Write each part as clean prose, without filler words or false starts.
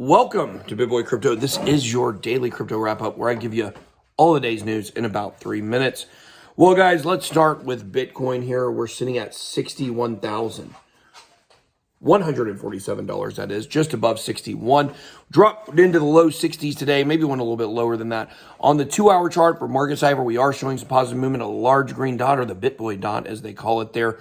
Welcome to Big Boy Crypto. This is your daily crypto wrap-up where I give you all the day's news in about 3 minutes. Well, guys, let's start with Bitcoin here. We're sitting at $61,147, that is, just above 61. Dropped into the low 60s today, maybe went a little bit lower than that. On the 2-hour chart for market Cipher, we are showing some positive movement, a large green dot, or the BitBoy dot, as they call it there,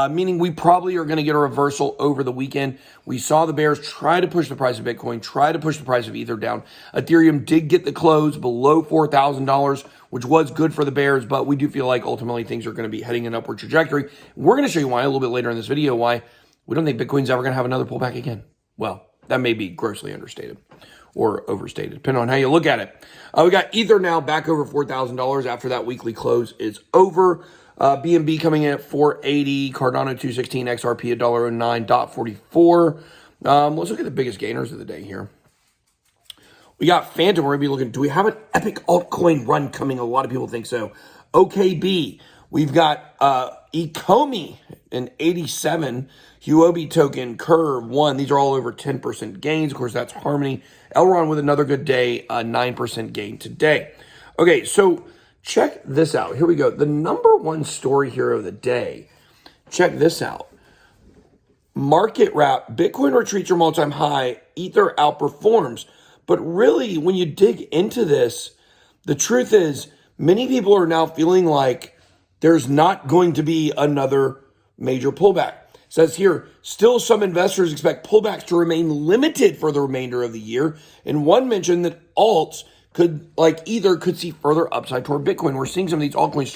meaning we probably are going to get a reversal over the weekend. We saw the bears try to push the price of Bitcoin, try to push the price of Ether down. Ethereum did get the close below $4,000, which was good for the bears, but we do feel like ultimately things are going to be heading in an upward trajectory. We're going to show you why a little bit later in this video, why we don't think Bitcoin's ever going to have another pullback again. Well, that may be grossly understated or overstated, depending on how you look at it. We got Ether now back over $4,000 after that weekly close is over. BNB coming in at 480, Cardano 216, XRP $1.09, .44. Let's look at the biggest gainers of the day here. We got Phantom. We're going to be looking, do we have an epic altcoin run coming? A lot of people think so. OKB. We've got Ecomi in 87, Huobi token, Curve 1. These are all over 10% gains. Of course, that's Harmony. Elron with another good day, 9% gain today. Okay, so check this out. Here we go. The number one story here of the day. Check this out. Market wrap, Bitcoin retreats from all-time high, Ether outperforms. But really, when you dig into this, the truth is many people are now feeling like there's not going to be another major pullback. It says here, still some investors expect pullbacks to remain limited for the remainder of the year. And one mentioned that alts could, like Ether, could see further upside toward Bitcoin. We're seeing some of these altcoins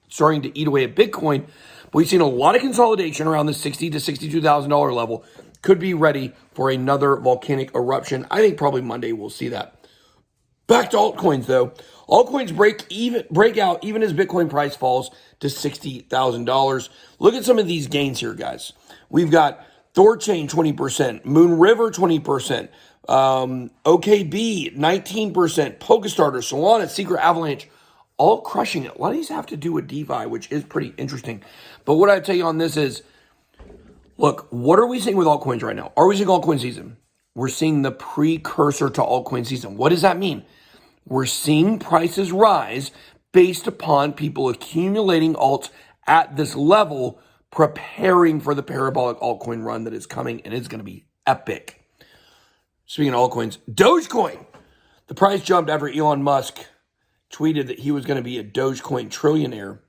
starting to eat away at Bitcoin. But we've seen a lot of consolidation around the $60,000 to $62,000 level. Could be ready for another volcanic eruption. I think probably Monday we'll see that. Back to altcoins, though. Altcoins break out even as Bitcoin price falls to $60,000. Look at some of these gains here, guys. We've got Thorchain 20%, Moon River 20%, OKB 19%, Polkastarter, Solana, Secret Avalanche, all crushing it. A lot of these have to do with DeFi, which is pretty interesting. But what I tell you on this is, look, what are we seeing with altcoins right now? Are we seeing altcoin season? We're seeing the precursor to altcoin season. What does that mean? We're seeing prices rise based upon people accumulating alts at this level, preparing for the parabolic altcoin run that is coming, and it's going to be epic. Speaking of altcoins, Dogecoin. The price jumped after Elon Musk tweeted that he was going to be a Dogecoin trillionaire.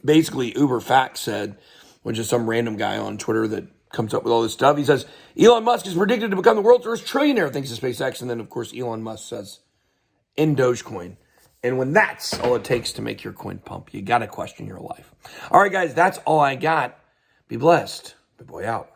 Basically, Uber Facts said, which is some random guy on Twitter that comes up with all this stuff. He says, Elon Musk is predicted to become the world's first trillionaire, thanks to SpaceX. And then, of course, Elon Musk says, in Dogecoin. And when that's all it takes to make your coin pump, you got to question your life. All right, guys, that's all I got. Be blessed. Big boy out.